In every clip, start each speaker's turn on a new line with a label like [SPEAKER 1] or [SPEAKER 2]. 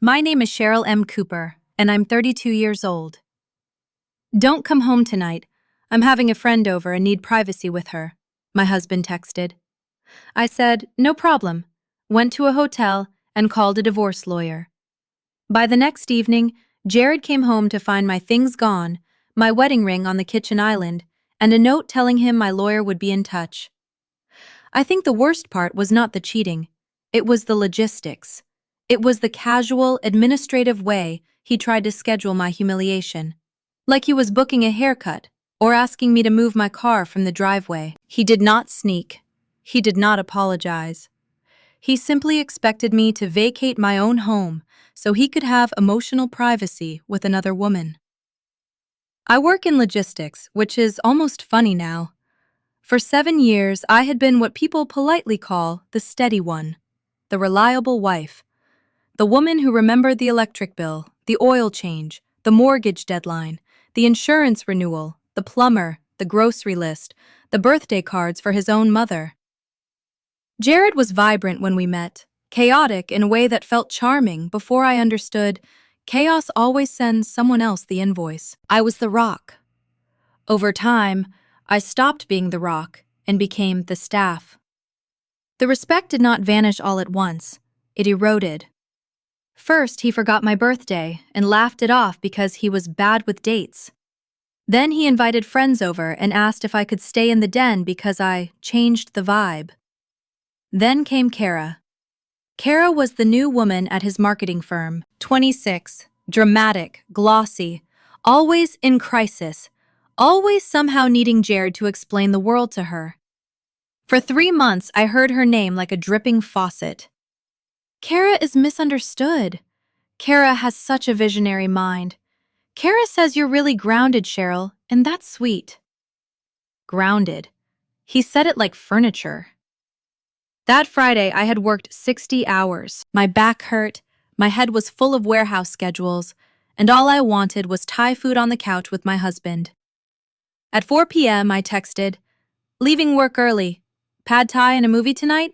[SPEAKER 1] My name is Cheryl M. Cooper, and I'm 32 years old. Don't come home tonight. I'm having a friend over and need privacy with her, my husband texted. I said, no problem, went to a hotel and called a divorce lawyer. By the next evening, Jared came home to find my things gone, my wedding ring on the kitchen island, and a note telling him my lawyer would be in touch. I think the worst part was not the cheating. It was the logistics. It was the casual, administrative way he tried to schedule my humiliation. Like he was booking a haircut or asking me to move my car from the driveway. He did not sneak. He did not apologize. He simply expected me to vacate my own home so he could have emotional privacy with another woman. I work in logistics, which is almost funny now. For 7 years, I had been what people politely call the steady one, the reliable wife. The woman who remembered the electric bill, the oil change, the mortgage deadline, the insurance renewal, the plumber, the grocery list, the birthday cards for his own mother. Jared was vibrant when we met, chaotic in a way that felt charming before I understood chaos always sends someone else the invoice. I was the rock. Over time, I stopped being the rock and became the staff. The respect did not vanish all at once. It eroded. First, he forgot my birthday and laughed it off because he was bad with dates. Then he invited friends over and asked if I could stay in the den because I changed the vibe. Then came Kara. Kara was the new woman at his marketing firm, 26, dramatic, glossy, always in crisis, always somehow needing Jared to explain the world to her. For 3 months, I heard her name like a dripping faucet. Kara is misunderstood. Kara has such a visionary mind. Kara says you're really grounded, Cheryl, and that's sweet. Grounded. He said it like furniture. That Friday, I had worked 60 hours. My back hurt, my head was full of warehouse schedules, and all I wanted was Thai food on the couch with my husband. At 4 p.m., I texted, leaving work early. Pad Thai and a movie tonight?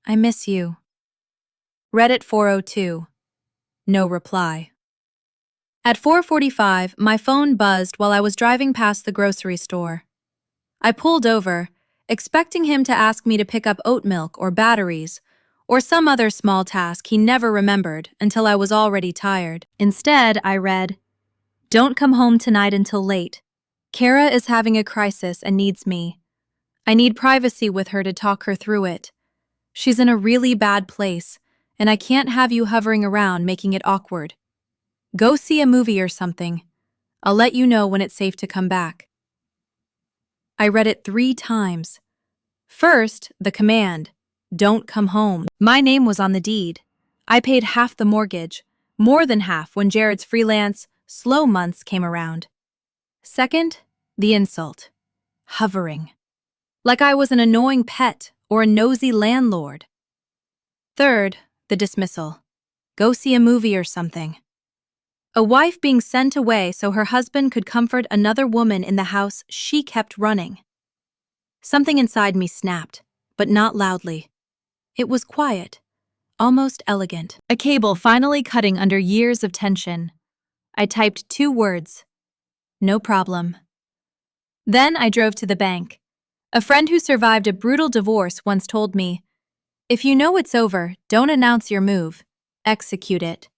[SPEAKER 1] I miss you. Read at 4:02. No reply. At 4:45, my phone buzzed while I was driving past the grocery store. I pulled over, expecting him to ask me to pick up oat milk or batteries, or some other small task he never remembered until I was already tired. Instead, I read, "Don't come home tonight until late. Kara is having a crisis and needs me. I need privacy with her to talk her through it. She's in a really bad place, and I can't have you hovering around making it awkward. Go see a movie or something. I'll let you know when it's safe to come back." I read it 3 times. First, the command, "Don't come home." My name was on the deed. I paid half the mortgage, more than half when Jared's freelance, slow months came around. Second, the insult, hovering. Like I was an annoying pet or a nosy landlord. Third, the dismissal. Go see a movie or something. A wife being sent away so her husband could comfort another woman in the house she kept running. Something inside me snapped, but not loudly. It was quiet, almost elegant. A cable finally cutting under years of tension. I typed 2 words. No problem. Then I drove to the bank. A friend who survived a brutal divorce once told me, "If you know it's over, don't announce your move. Execute it."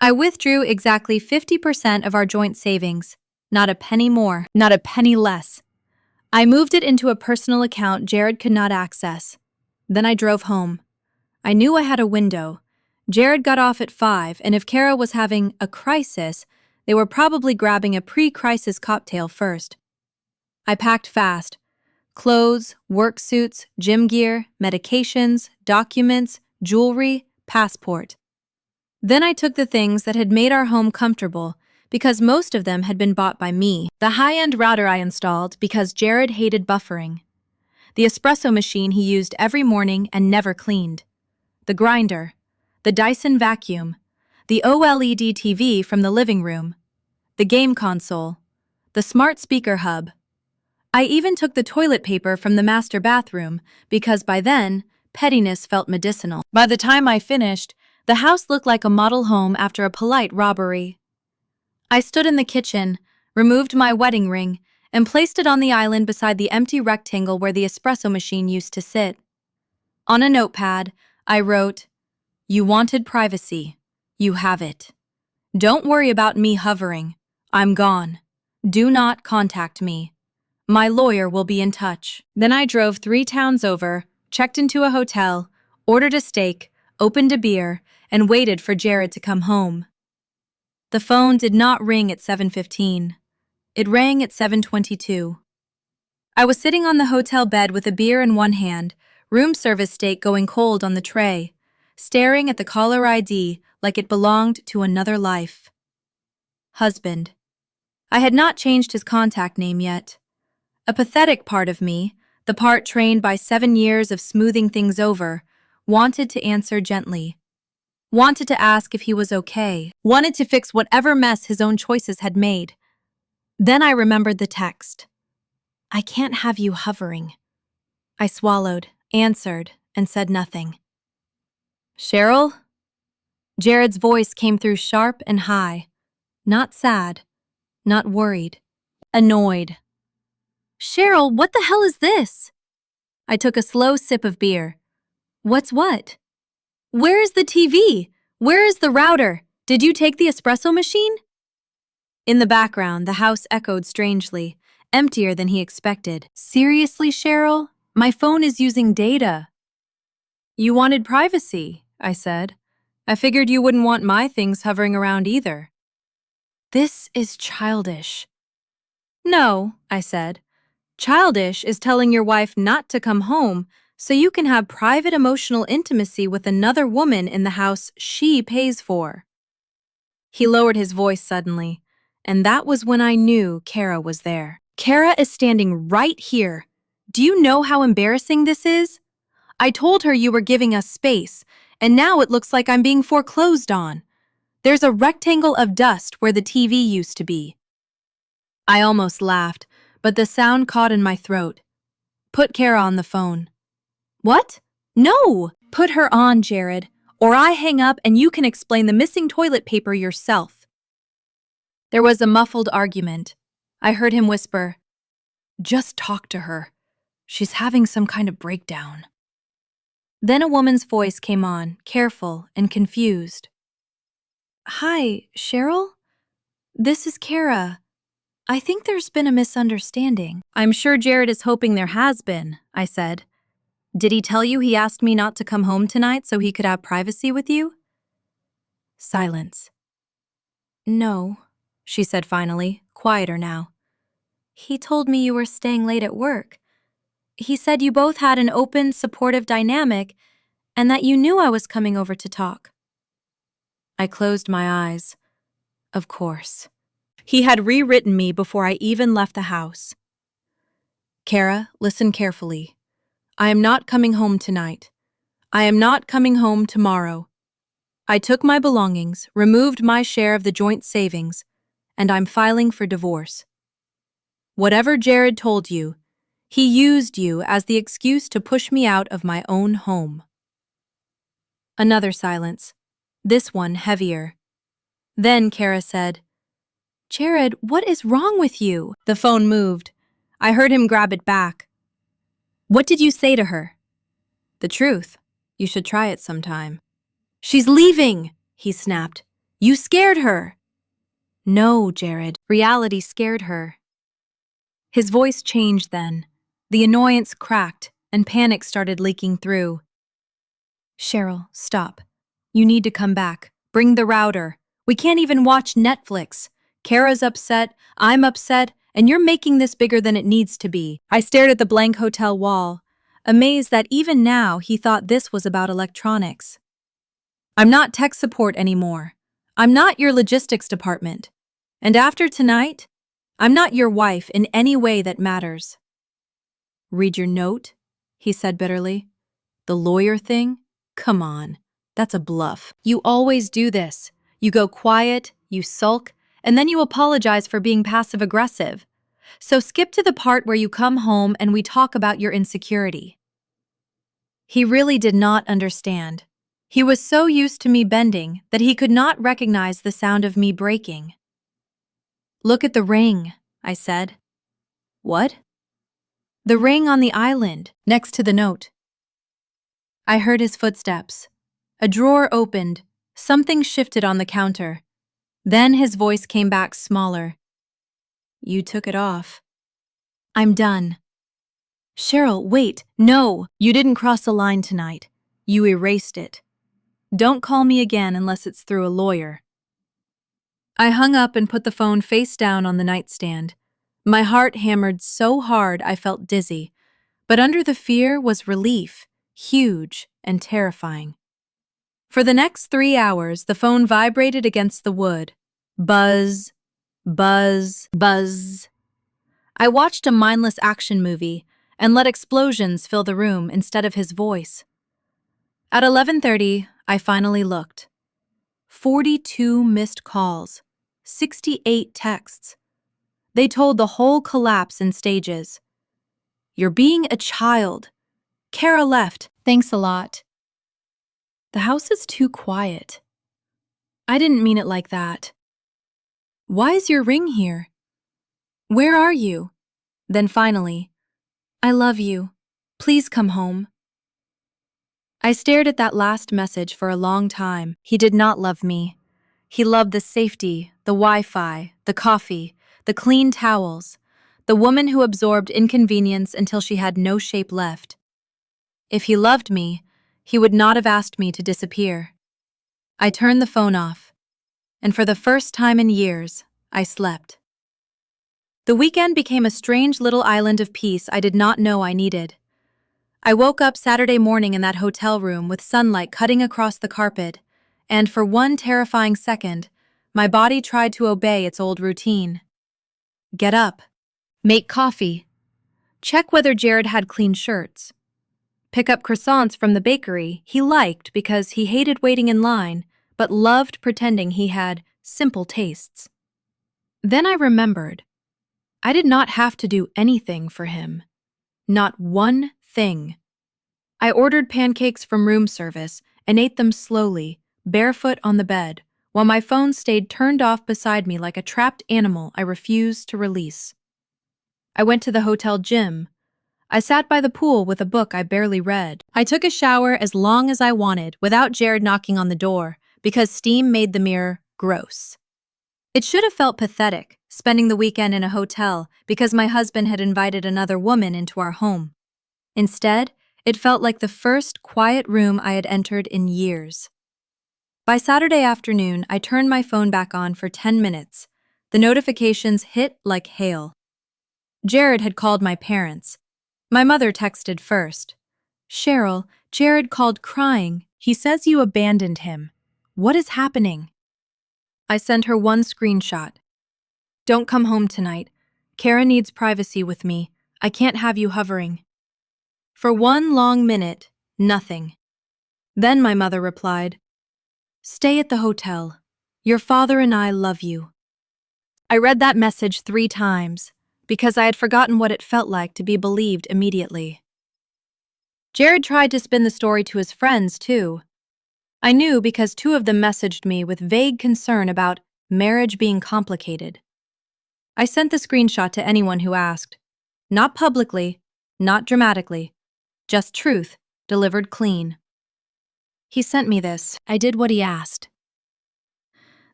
[SPEAKER 1] I withdrew exactly 50% of our joint savings. Not a penny more, not a penny less. I moved it into a personal account Jared could not access. Then I drove home. I knew I had a window. Jared got off at 5, and if Kara was having a crisis, they were probably grabbing a pre-crisis cocktail first. I packed fast. Clothes, work suits, gym gear, medications, documents, jewelry, passport. Then I took the things that had made our home comfortable because most of them had been bought by me. The high-end router I installed because Jared hated buffering. The espresso machine he used every morning and never cleaned. The grinder. The Dyson vacuum. The OLED TV from the living room. The game console. The smart speaker hub. I even took the toilet paper from the master bathroom because by then, pettiness felt medicinal. By the time I finished, The house looked like a model home after a polite robbery. I stood in the kitchen, removed my wedding ring, and placed it on the island beside the empty rectangle where the espresso machine used to sit. On a notepad, I wrote, "You wanted privacy. You have it. Don't worry about me hovering. I'm gone. Do not contact me. My lawyer will be in touch." Then I drove 3 towns over, checked into a hotel, ordered a steak, opened a beer, and waited for Jared to come home. The phone did not ring at 7:15. It rang at 7:22. I was sitting on the hotel bed with a beer in one hand, room service steak going cold on the tray, staring at the caller ID like it belonged to another life. Husband. I had not changed his contact name yet. A pathetic part of me, the part trained by 7 years of smoothing things over, wanted to answer gently. Wanted to ask if he was okay. Wanted to fix whatever mess his own choices had made. Then I remembered the text. "I can't have you hovering." I swallowed, answered, and said nothing. "Cheryl?" Jared's voice came through sharp and high. Not sad, not worried, annoyed. "Cheryl, what the hell is this?" I took a slow sip of beer. "What's what?" "Where is the TV? Where is the router? Did you take the espresso machine?" In the background, the house echoed strangely, emptier than he expected. "Seriously, Cheryl? My phone is using data." "You wanted privacy," I said. "I figured you wouldn't want my things hovering around either." "This is childish." "No," I said. "Childish is telling your wife not to come home so you can have private emotional intimacy with another woman in the house she pays for." He lowered his voice suddenly, and that was when I knew Kara was there. "Kara is standing right here. Do you know how embarrassing this is? I told her you were giving us space, and now it looks like I'm being foreclosed on. There's a rectangle of dust where the TV used to be." I almost laughed, but the sound caught in my throat. "Put Kara on the phone." "What? No! Put her on, Jared, or I hang up and you can explain the missing toilet paper yourself." There was a muffled argument. I heard him whisper, "Just talk to her. She's having some kind of breakdown." Then a woman's voice came on, careful and confused. "Hi, Cheryl? This is Kara. I think there's been a misunderstanding." "I'm sure Jared is hoping there has been," I said. "Did he tell you he asked me not to come home tonight so he could have privacy with you?" Silence. "No," she said finally, quieter now. "He told me you were staying late at work. He said you both had an open, supportive dynamic and that you knew I was coming over to talk." I closed my eyes. Of course. He had rewritten me before I even left the house. "Kara, listen carefully. I am not coming home tonight. I am not coming home tomorrow. I took my belongings, removed my share of the joint savings, and I'm filing for divorce. Whatever Jared told you, he used you as the excuse to push me out of my own home." Another silence, this one heavier. Then Kara said, "Jared, what is wrong with you?" The phone moved. I heard him grab it back. "What did you say to her?" "The truth. You should try it sometime." "She's leaving," he snapped. "You scared her." "No, Jared. Reality scared her." His voice changed then. The annoyance cracked, and panic started leaking through. "Cheryl, stop. You need to come back. Bring the router. We can't even watch Netflix. Kara's upset, I'm upset, and you're making this bigger than it needs to be." I stared at the blank hotel wall, amazed that even now he thought this was about electronics. "I'm not tech support anymore. I'm not your logistics department. And after tonight, I'm not your wife in any way that matters." "Read your note?" he said bitterly. "The lawyer thing? Come on, that's a bluff. You always do this. You go quiet, you sulk, and then you apologize for being passive-aggressive. So skip to the part where you come home and we talk about your insecurity." He really did not understand. He was so used to me bending that he could not recognize the sound of me breaking. "Look at the ring," I said. "What?" "The ring on the island, next to the note." I heard his footsteps. A drawer opened. Something shifted on the counter. Then his voice came back smaller. "You took it off." "I'm done." "Cheryl, wait, no! You didn't cross the line tonight. You erased it. Don't call me again unless it's through a lawyer." I hung up and put the phone face down on the nightstand. My heart hammered so hard I felt dizzy, but under the fear was relief, huge and terrifying. For the next 3 hours, the phone vibrated against the wood. Buzz, buzz, buzz. I watched a mindless action movie and let explosions fill the room instead of his voice. At 11:30, I finally looked. 42 missed calls, 68 texts. They told the whole collapse in stages. "You're being a child. Kara left. Thanks a lot. The house is too quiet. I didn't mean it like that. Why is your ring here? Where are you?" Then finally, "I love you. Please come home." I stared at that last message for a long time. He did not love me. He loved the safety, the Wi-Fi, the coffee, the clean towels, the woman who absorbed inconvenience until she had no shape left. If he loved me, he would not have asked me to disappear. I turned the phone off, and for the first time in years, I slept. The weekend became a strange little island of peace I did not know I needed. I woke up Saturday morning in that hotel room with sunlight cutting across the carpet, and for one terrifying second, my body tried to obey its old routine. Get up, make coffee, check whether Jared had clean shirts, pick up croissants from the bakery he liked because he hated waiting in line, but loved pretending he had simple tastes. Then I remembered, I did not have to do anything for him. Not one thing. I ordered pancakes from room service and ate them slowly, barefoot on the bed, while my phone stayed turned off beside me like a trapped animal I refused to release. I went to the hotel gym. I sat by the pool with a book I barely read. I took a shower as long as I wanted without Jared knocking on the door because steam made the mirror gross. It should have felt pathetic, spending the weekend in a hotel because my husband had invited another woman into our home. Instead, it felt like the first quiet room I had entered in years. By Saturday afternoon, I turned my phone back on for 10 minutes. The notifications hit like hail. Jared had called my parents. My mother texted first. "Cheryl, Jared called crying. He says you abandoned him. What is happening?" I sent her one screenshot. "Don't come home tonight. Kara needs privacy with me. I can't have you hovering." For one long minute, nothing. Then my mother replied, "Stay at the hotel. Your father and I love you." I read that message 3 times because I had forgotten what it felt like to be believed immediately. Jared tried to spin the story to his friends, too. I knew because 2 of them messaged me with vague concern about marriage being complicated. I sent the screenshot to anyone who asked. Not publicly, not dramatically, just truth, delivered clean. He sent me this. I did what he asked.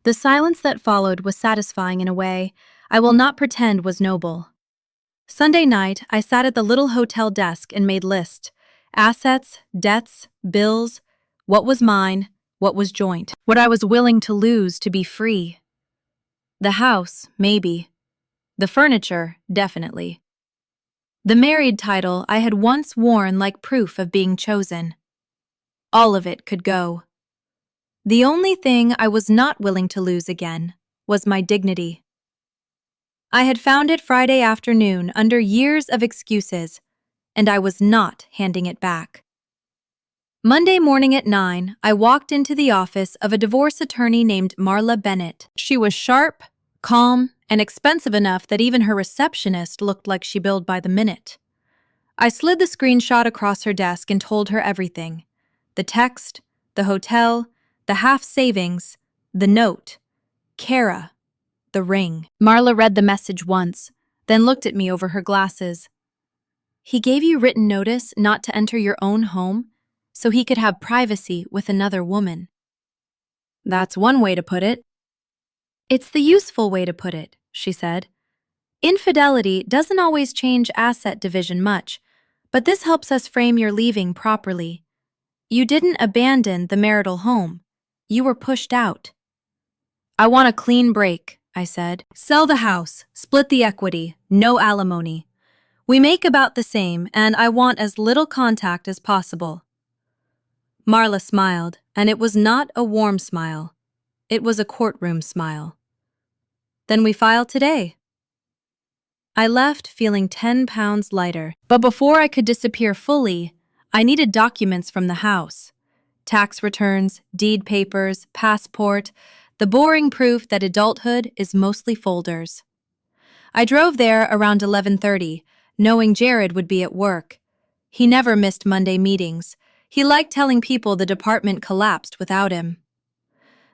[SPEAKER 1] The silence that followed was satisfying in a way I will not pretend was noble. Sunday night, I sat at the little hotel desk and made lists. Assets, debts, bills, what was mine, what was joint, what I was willing to lose to be free. The house, maybe. The furniture, definitely. The married title I had once worn like proof of being chosen. All of it could go. The only thing I was not willing to lose again was my dignity. I had found it Friday afternoon under years of excuses, and I was not handing it back. Monday morning at 9, I walked into the office of a divorce attorney named Marla Bennett. She was sharp, calm, and expensive enough that even her receptionist looked like she billed by the minute. I slid the screenshot across her desk and told her everything. The text, the hotel, the half savings, the note, Kara, the ring. Marla read the message once, then looked at me over her glasses. He gave you written notice not to enter your own home, so he could have privacy with another woman. That's one way to put it. It's the useful way to put it, she said. Infidelity doesn't always change asset division much, but this helps us frame your leaving properly. You didn't abandon the marital home. You were pushed out. I want a clean break, I said. Sell the house, split the equity, no alimony. We make about the same, and I want as little contact as possible. Marla smiled, and it was not a warm smile. It was a courtroom smile. Then we file today. I left feeling 10 pounds lighter, but before I could disappear fully, I needed documents from the house. Tax returns, deed papers, passport, the boring proof that adulthood is mostly folders. I drove there around 11:30, knowing Jared would be at work. He never missed Monday meetings. He liked telling people the department collapsed without him.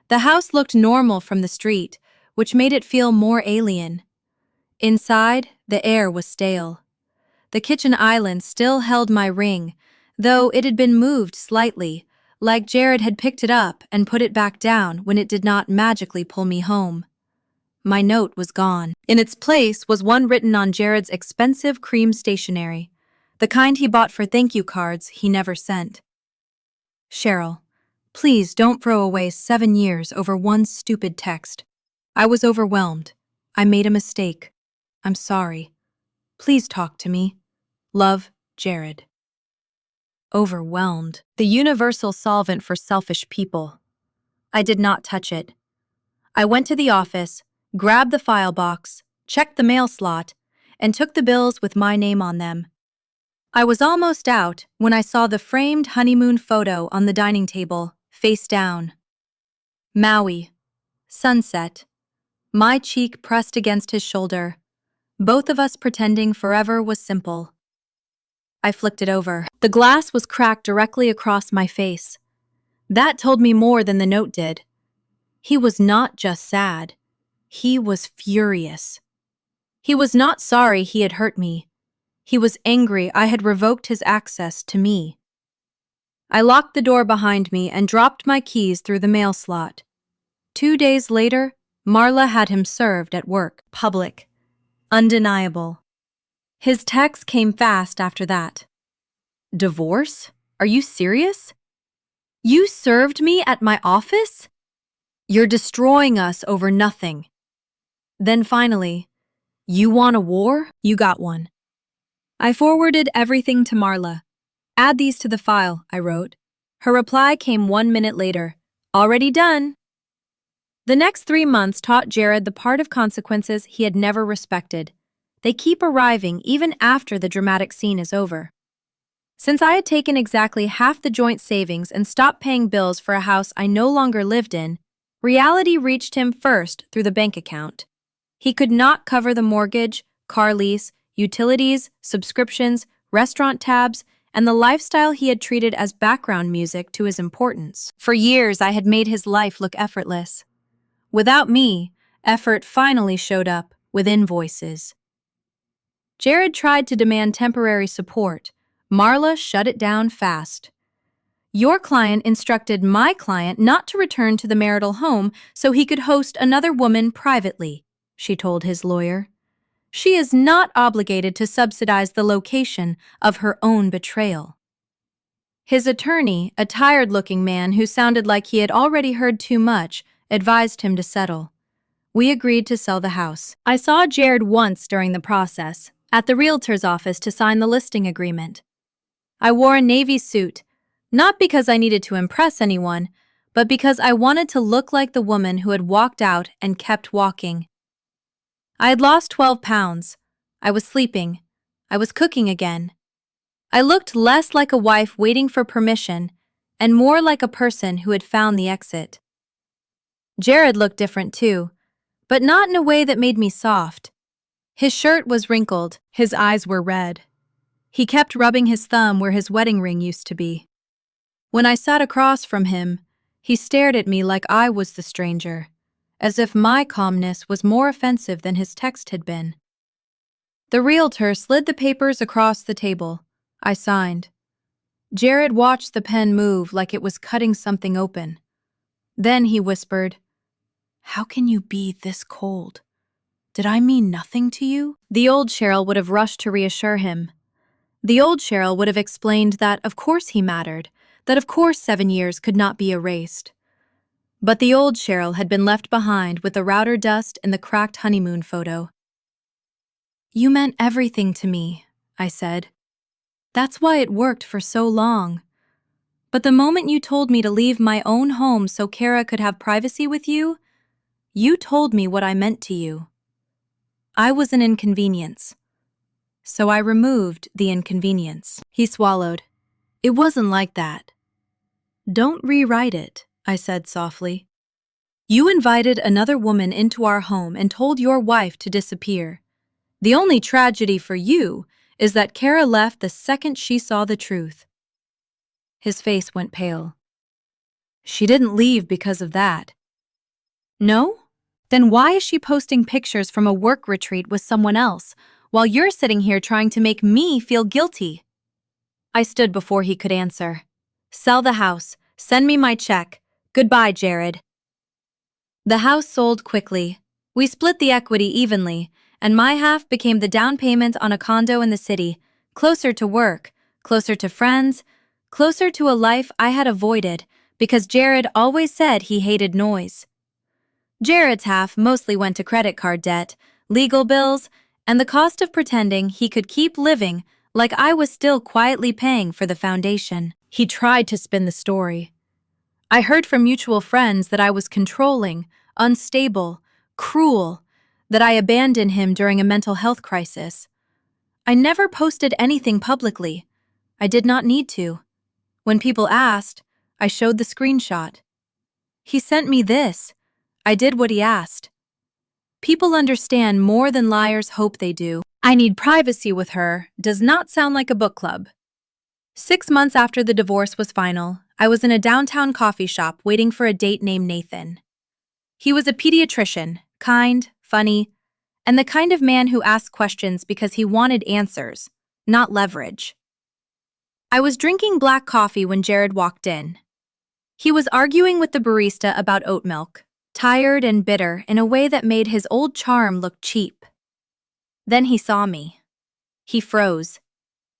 [SPEAKER 1] The house looked normal from the street, which made it feel more alien. Inside, the air was stale. The kitchen island still held my ring, though it had been moved slightly, like Jared had picked it up and put it back down when it did not magically pull me home. My note was gone. In its place was one written on Jared's expensive cream stationery, the kind he bought for thank you cards he never sent. Cheryl, please don't throw away 7 years over one stupid text. I was overwhelmed. I made a mistake. I'm sorry. Please talk to me. Love, Jared. Overwhelmed. The universal solvent for selfish people. I did not touch it. I went to the office, grabbed the file box, checked the mail slot, and took the bills with my name on them. I was almost out when I saw the framed honeymoon photo on the dining table, face down. Maui. Sunset. My cheek pressed against his shoulder. Both of us pretending forever was simple. I flicked it over. The glass was cracked directly across my face. That told me more than the note did. He was not just sad. He was furious. He was not sorry he had hurt me. He was angry I had revoked his access to me. I locked the door behind me and dropped my keys through the mail slot. 2 days later, Marla had him served at work. Public. Undeniable. His text came fast after that. Divorce? Are you serious? You served me at my office? You're destroying us over nothing. Then finally, you want a war? You got one. I forwarded everything to Marla. Add these to the file, I wrote. Her reply came 1 minute later. Already done. The next 3 months taught Jared the part of consequences he had never respected. They keep arriving even after the dramatic scene is over. Since I had taken exactly half the joint savings and stopped paying bills for a house I no longer lived in, reality reached him first through the bank account. He could not cover the mortgage, car lease, utilities, subscriptions, restaurant tabs, and the lifestyle he had treated as background music to his importance. For years, I had made his life look effortless. Without me, effort finally showed up with invoices. Jared tried to demand temporary support. Marla shut it down fast. Your client instructed my client not to return to the marital home so he could host another woman privately, she told his lawyer. She is not obligated to subsidize the location of her own betrayal. His attorney, a tired-looking man who sounded like he had already heard too much, advised him to settle. We agreed to sell the house. I saw Jared once during the process, at the realtor's office to sign the listing agreement. I wore a navy suit, not because I needed to impress anyone, but because I wanted to look like the woman who had walked out and kept walking. I had lost 12 pounds. I was sleeping. I was cooking again. I looked less like a wife waiting for permission and more like a person who had found the exit. Jared looked different too, but not in a way that made me soft. His shirt was wrinkled, his eyes were red. He kept rubbing his thumb where his wedding ring used to be. When I sat across from him, he stared at me like I was the stranger, as if my calmness was more offensive than his text had been. The realtor slid the papers across the table. I signed. Jared watched the pen move like it was cutting something open. Then he whispered, "How can you be this cold? Did I mean nothing to you?" The old Cheryl would have rushed to reassure him. The old Cheryl would have explained that of course he mattered, that of course 7 years could not be erased. But the old Cheryl had been left behind with the router dust and the cracked honeymoon photo. "You meant everything to me," I said. "That's why it worked for so long. But the moment you told me to leave my own home so Kara could have privacy with you, you told me what I meant to you. I was an inconvenience. So I removed the inconvenience." He swallowed. "It wasn't like that." "Don't rewrite it," I said softly. "You invited another woman into our home and told your wife to disappear. The only tragedy for you is that Kara left the second she saw the truth." His face went pale. "She didn't leave because of that." "No? Then why is she posting pictures from a work retreat with someone else, while you're sitting here trying to make me feel guilty?" I stood before he could answer. "Sell the house. Send me my check. Goodbye, Jared." The house sold quickly. We split the equity evenly, and my half became the down payment on a condo in the city, closer to work, closer to friends, closer to a life I had avoided because Jared always said he hated noise. Jared's half mostly went to credit card debt, legal bills, and the cost of pretending he could keep living like I was still quietly paying for the foundation. He tried to spin the story. I heard from mutual friends that I was controlling, unstable, cruel, that I abandoned him during a mental health crisis. I never posted anything publicly. I did not need to. When people asked, I showed the screenshot. He sent me this. I did what he asked. People understand more than liars hope they do. "I need privacy with her" does not sound like a book club. 6 months after the divorce was final, I was in a downtown coffee shop waiting for a date named Nathan. He was a pediatrician, kind, funny, and the kind of man who asked questions because he wanted answers, not leverage. I was drinking black coffee when Jared walked in. He was arguing with the barista about oat milk, tired and bitter in a way that made his old charm look cheap. Then he saw me. He froze.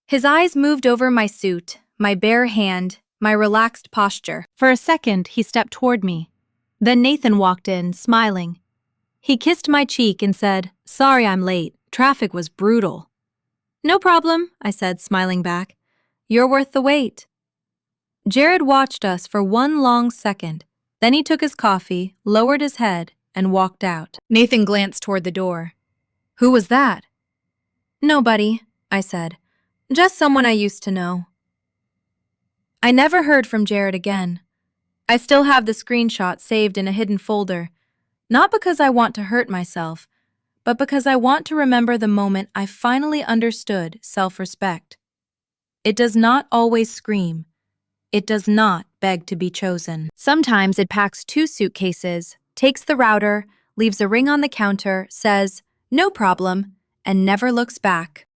[SPEAKER 1] His eyes moved over my suit, my bare hand, my relaxed posture. For a second, he stepped toward me. Then Nathan walked in, smiling. He kissed my cheek and said, "Sorry I'm late. Traffic was brutal." "No problem," I said, smiling back. "You're worth the wait." Jared watched us for one long second. Then he took his coffee, lowered his head, and walked out. Nathan glanced toward the door. "Who was that?" "Nobody," I said. "Just someone I used to know." I never heard from Jared again. I still have the screenshot saved in a hidden folder, not because I want to hurt myself, but because I want to remember the moment I finally understood self-respect. It does not always scream. It does not beg to be chosen. Sometimes it packs 2 suitcases, takes the router, leaves a ring on the counter, says, "No problem," and never looks back.